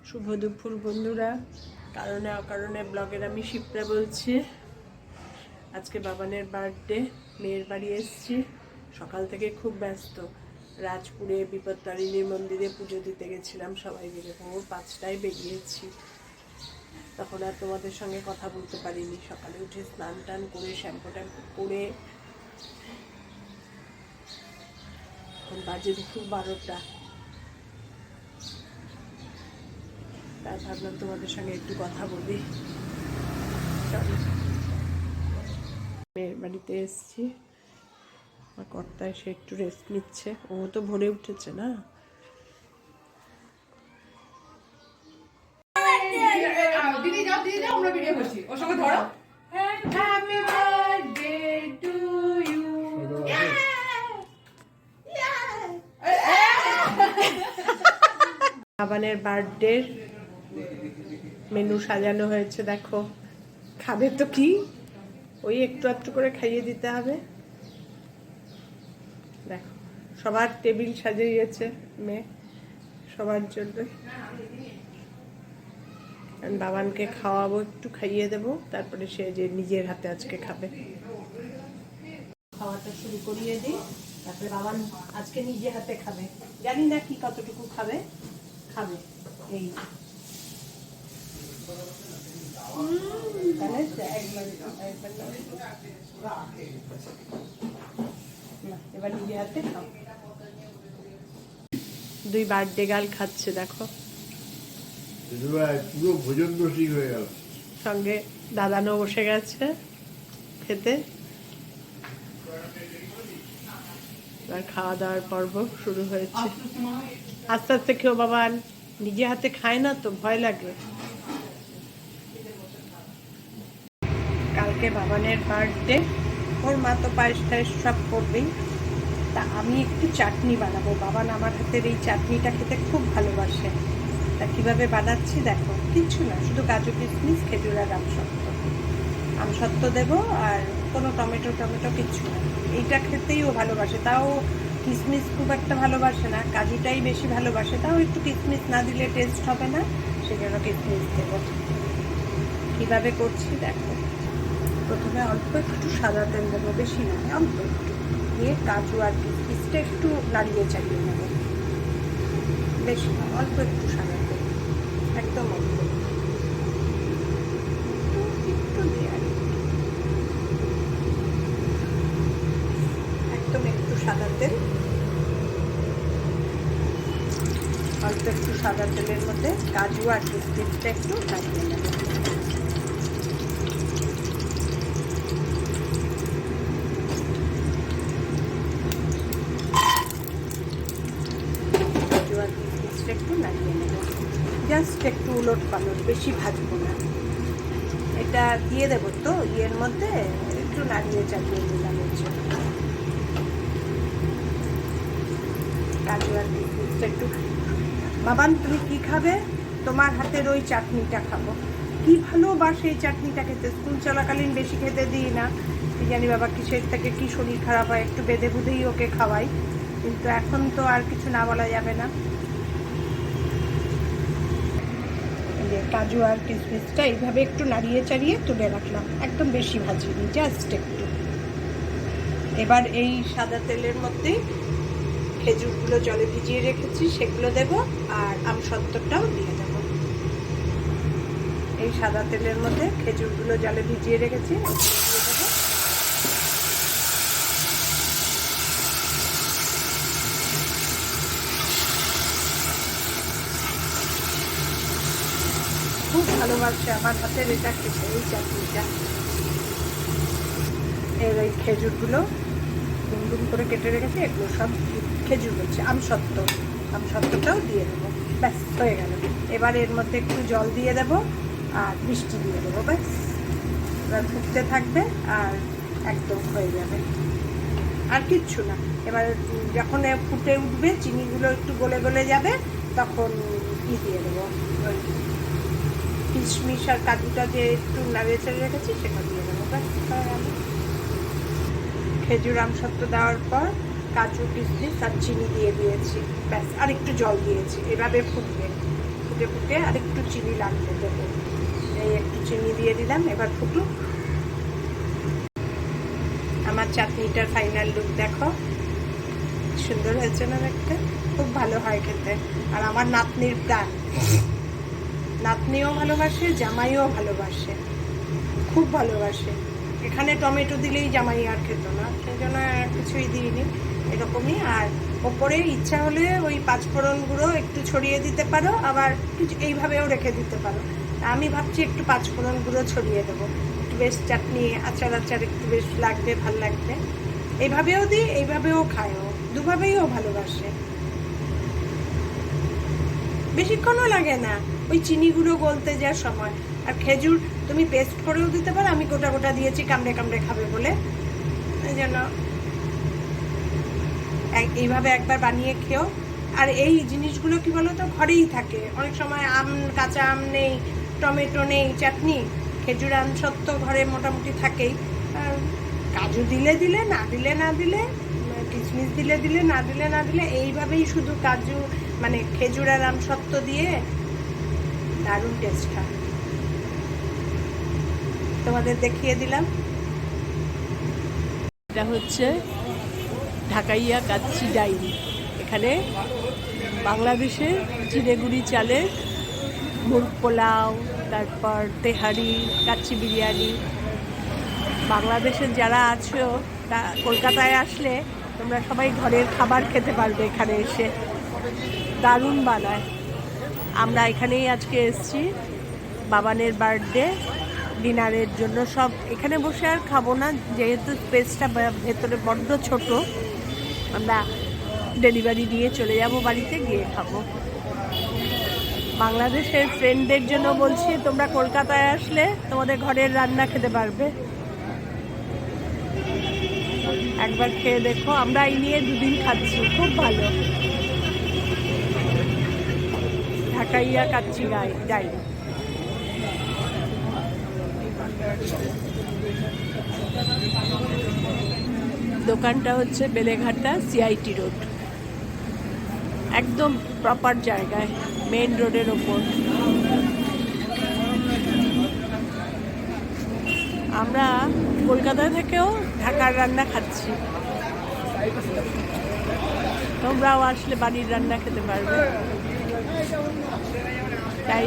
শুভ দুপুর বন্ধুরা। কারণে অকারণে ব্লগের আমি শিপ্রা বলছি। আজকে বাবানের বার্থডে, মেয়ের বাড়ি এসেছি। সকাল থেকে খুব ব্যস্ত। রাজপুরে বিপত্তারিণীর মন্দিরে পুজো দিতে গেছিলাম সবাই মিলে। ভোর 5টায় বেরিয়েছি, তখন আর তোমাদের সঙ্গে কথা বলতে পারিনি। সকালে উঠে স্নান টান করে শ্যাম্পু ট্যাম্পু করে এখন বাজে দুপুর 12টা। তাই ভাবলাম তোমাদের সঙ্গে একটু কথা বলি। মেয়ের বাড়িতে এসেছি, আমার কর্তা এসে একটু রেস্ট নিচ্ছে। ও তো ভোরে উঠেছে না। বাবানের বার্থডের মেনু সাজানো হয়েছে, দেখো। খাবে তো কি, ওই একটু একটু করে খাইয়ে দিতে হবে। দেখো, সবার টেবিল সাজিয়েছে মেয়ে, সবার জন্য। বাবানকে খাওয়াবো, একটু খাইয়ে দেবো, তারপরে সে যে নিজের হাতে আজকে খাবে। খাওয়াটা শুরু করিয়ে দিই, তারপরে বাবান আজকে নিজে হাতে খাবে। জানি না কি কতটুকু খাবে এই এবার নিজে হাতে খাও। দুই বার্থডে গার্ল খাচ্ছে, দেখো। পুরো ভোজন রসিক হয়ে গেল। সঙ্গে দাদানও বসে গেছে খেতে। আর খাওয়া দাওয়ার পর্ব শুরু হয়েছে। আস্তে আস্তে খেও বাবান, নিজে হাতে খায় না তো, ভয় লাগে। কালকে বাবানের বার্থডে, ওর মা তো পায়েস টায়েস সব করবেই। তা আমি একটু চাটনি বানাবো। বাবান আমার হাতের এই চাটনিটা খেতে খুব ভালোবাসে। তা কীভাবে বানাচ্ছি দেখো। কিচ্ছু না, শুধু কাজু কিশমিশ, খেজুর আর আমসত্ত্ব দেবো, আর কোনো টমেটো কিচ্ছু না। এইটা খেতেই ও ভালোবাসে। তাও কিশমিশ খুব একটা ভালোবাসে না, কাজুটাই বেশি ভালোবাসে। তাও একটু কিশমিশ না দিলে টেস্ট হবে না, সেই জন্য কিশমিশ দেবো। কীভাবে করছি দেখো। প্রথমে অল্প একটু সাদা তেল দেবো, বেশি না, অল্প একটু দিয়ে কাজু আর কিশমিশটা একটু নাড়িয়ে চালিয়ে নেবো। বেশি না, অল্প একটু সাদা তেল, একদম অল্প, একটু দিয়ে একদম একটু সাদা তেল। অল্প একটু সাদা তেলের মধ্যে কাজু আর কিশমিশটা একটু নাড়িয়ে নেব। কাজু আর কিশমিশটা একটু নাড়িয়ে নেব, জাস্ট একটু উলট পালট, বেশি ভাজবো না। এটা দিয়ে দেবো তো ইয়ের মধ্যে, একটু নাড়িয়ে চালিয়ে নিলাম। কাজু আর কিশমিশটা একটু। বাবান তুমি কি খাবে? তোমার হাতের ওই চাটনিটা খাবো। কি ভালোবাসে এই চাটনিটা খেতে। স্কুল চলাকালীন বেশি খেতে দিই না, কি জানি বাবা কিসের থেকে কি শরীর খারাপ হয়, একটু বেঁধে বুধেই ওকে খাওয়াই। কিন্তু এখন তো আর কিছু না বলা যাবে না। কাজু আর কিশমিশটা এইভাবে একটু নাড়িয়ে চাড়িয়ে তুলে রাখলাম, একদম বেশি ভাজিনি, জাস্ট একটু। এবার এই সাদা তেলের মধ্যেই খেজুরগুলো জলে ভিজিয়ে রেখেছি সেগুলো দেব, আর আমসত্ত্বটাও দিয়ে দেব। এই সাদা তেলের মধ্যে খেজুরগুলো জলে ভিজিয়ে রেখেছি, খুব ভালোবাসে আমার হাতের এটা খেতে, এই চাটনিটা। এর ওই খেজুরগুলো ডুম করে কেটে রেখেছি, এগুলো সব খেজুর হচ্ছে, আমসত্ত্বটাও দিয়ে দেবো। ব্যাস হয়ে গেল। এবার এর মধ্যে একটু জল দিয়ে দেবো আর মিষ্টি দিয়ে দেবো, ব্যাস। এবার ফুটতে থাকবে আর একদম হয়ে যাবে, আর কিচ্ছু না। এবার যখন ফুটে উঠবে, চিনিগুলো একটু গলে গলে যাবে, তখন দিয়ে দেবো ওই কিশমিশ আর কাজুটা যে একটু নাড়িয়ে চেড়ে রেখেছি সেটা দিয়ে দেবো, ব্যাস হয়ে গেল। খেজুর আমসত্ত্ব দেওয়ার পর কাজু কিশমিশ আর চিনি দিয়ে দিয়েছি, ব্যাস। আর একটু জল দিয়েছি, এভাবে ফুটবে। ফুটে ফুটে আর একটু চিনি লাগবে দেবো। এই একটু চিনি দিয়ে দিলাম, এবার ফুটুক। আমার চাটনিটার ফাইনাল লুক দেখো, সুন্দর হয়েছে না দেখতে? খুব ভালো হয় খেতে। আর আমার নাতনির প্রাণ, নাতনিও ভালোবাসে, জামাইও ভালোবাসে, খুব ভালোবাসে। এখানে টমেটো দিলেই জামাই আর খেত না, সেই জন্য আর কিছুই দিইনি, এরকমই। আর ওপরে ইচ্ছা হলে ওই পাঁচফোড়ন গুঁড়ো একটু ছড়িয়ে দিতে পারো, আবার কিছু এইভাবেও রেখে দিতে পারো। আমি ভাবছি একটু পাঁচফোড়ন গুঁড়ো ছড়িয়ে দেবো, একটু বেশ চাটনি আচার আচার একটু বেশ লাগবে, ভাল লাগবে। এইভাবেও দিই, এইভাবেও খায়ও, দুভাবেই ও ভালোবাসে। বেশিক্ষণও লাগে না ওই চিনি গুঁড়ো গলতে যাওয়ার সময়। আর খেজুর তুমি পেস্ট করেও দিতে পারো, আমি গোটা গোটা দিয়েছি কামড়ে কামড়ে খাবে বলে, এই জন্য এইভাবে একবার বানিয়ে খেও। আর এই জিনিসগুলো কি বলো তো, ঘরেই থাকে। অনেক সময় আম, কাঁচা আম নেই, টমেটো নেই, চাটনি, খেজুর আমসত্ব ঘরে মোটামুটি থাকেই। আর কাজু দিলে দিলে, না দিলে না দিলে, কিশমিশ দিলে দিলে, না দিলে না দিলে, এইভাবেই শুধু কাজু মানে খেজুর আর আমসত্ব দিয়ে দারুণ টেস্ট হয়। তোমাদের দেখিয়ে দিলাম। এটা হচ্ছে ঢাকাইয়া কাচ্চি ডাইন। এখানে বাংলাদেশের চিড়েগুড়ি চালের মুরগ পোলাও, তারপর তেহারি, কাচ্চি বিরিয়ানি। বাংলাদেশের যারা আছো তা কলকাতায় আসলে তোমরা সবাই ঘরের খাবার খেতে পারবে এখানে এসে, দারুণ বানায়। আমরা এখানেই আজকে এসেছি বাবানের বার্থডে ডিনারের জন্য। সব এখানে বসে আর খাবো না, যেহেতু স্পেসটা ভেতরে বড্ড ছোট। আমরা ডেলিভারি দিয়ে চলে যাব বাড়িতে, গিয়ে খাবো। বাংলাদেশের ফ্রেন্ডদের জন্য বলছি, তোমরা কলকাতায় আসলে তোমাদের ঘরের রান্না খেতে পারবে, একবার খেয়ে দেখো। আমরা এই নিয়ে 2 দিন খাচ্ছি, খুব ভালো। ঢাকাইয়া কাচ্চি ডাইন। দোকানটা হচ্ছে বেলেঘাটা সিআইটি রোড, একদম প্রপার জায়গায়, মেন রোডের ওপর। আমরা কলকাতা থেকেও ঢাকার রান্না খাচ্ছি, তোমরাও আসলে বাড়ির রান্না খেতে পারবে। তাই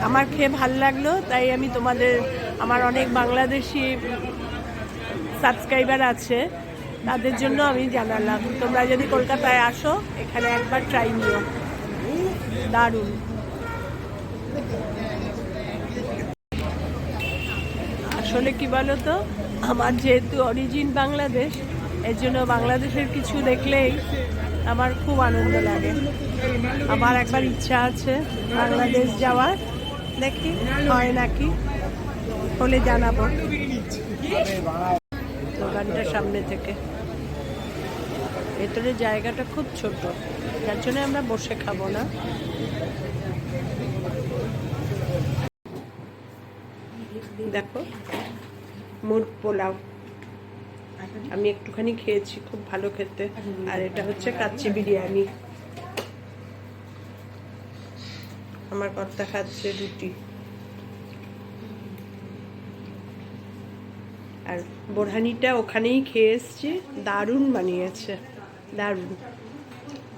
আমার খেয়ে ভাল লাগলো, তাই আমি তোমাদের, আমার অনেক বাংলাদেশি সাবস্ক্রাইবার আছে, তাদের জন্য আমি জানালাম তোমরা যদি কলকাতায় আসো এখানে একবার ট্রাই নিও, দারুণ। আসলে কি বলো তো, আমার যেহেতু অরিজিন বাংলাদেশ, এর জন্য বাংলাদেশের কিছু দেখলেই আমার খুব আনন্দ লাগে। আমার একবার ইচ্ছা আছে বাংলাদেশ যাওয়ার, দেখি হয় নাকি, হলে জানাবো। দোকানটার সামনে থেকে ভেতরে জায়গাটা খুব ছোট, যার জন্য আমরা বসে খাবো না। দেখো মুরগ পোলাও, আমি একটুখানি খেয়েছি, খুব ভালো খেতে। আর এটা হচ্ছে কাচ্চি বিরিয়ানি, আমার কর্তা খাচ্ছে রুটি। আর বোরহানিটা ওখানেই খেয়ে এসছি, দারুণ বানিয়েছে, দারুণ,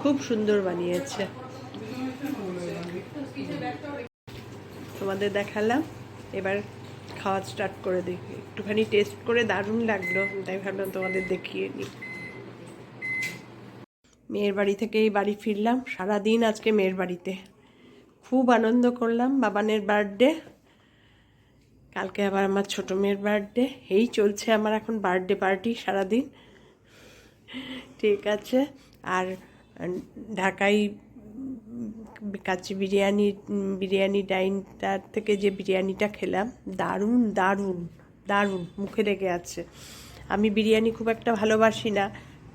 খুব সুন্দর বানিয়েছে। তোমাদের দেখালাম, এবার খাওয়া স্টার্ট করে দিই। একটুখানি টেস্ট করে দারুণ লাগলো, তাই ভাবলাম তোমাদের দেখিয়ে নিই। মেয়ের বাড়ি থেকে এই বাড়ি ফিরলাম, সারাদিন আজকে মেয়ের বাড়িতে খুব আনন্দ করলাম। বাবানের বার্থডে, কালকে আবার আমার ছোটো মেয়ের বার্থডে, এই চলছে আমার এখন বার্থডে পার্টি সারাদিন। ঠিক আছে। আর ঢাকাই কাচ্চি বিরিয়ানি ডাইনটার থেকে যে বিরিয়ানিটা খেলাম, দারুণ দারুণ দারুণ, মুখে লেগে আছে। আমি বিরিয়ানি খুব একটা ভালোবাসি না,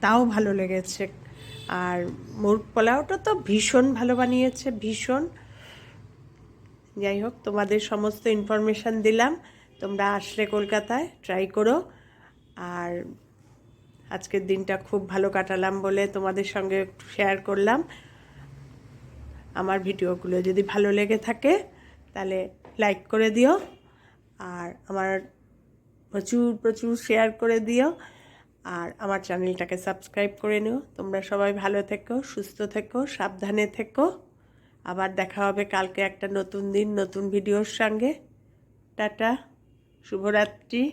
তাও ভালো লেগেছে। আর মুরগ পোলাওটা তো ভীষণ ভালো বানিয়েছে, ভীষণ। যাই হোক, তোমাদের সমস্ত ইনফরমেশান দিলাম, তোমরা আসলে কলকাতায় ট্রাই করো। আর আজকের দিনটা খুব ভালো কাটালাম বলে তোমাদের সঙ্গে শেয়ার করলাম। আমার ভিডিওগুলো যদি ভালো লেগে থাকে তাহলে লাইক করে দিও, আর আমার প্রচুর প্রচুর শেয়ার করে দিও, আর আমার চ্যানেলটাকে সাবস্ক্রাইব করে নিও। তোমরা সবাই ভালো থেকো, সুস্থ থেকো, সাবধানে থেকো। আবার দেখা হবে কালকে একটা নতুন দিন নতুন ভিডিওর সঙ্গে। টাটা, শুভরাত্রি।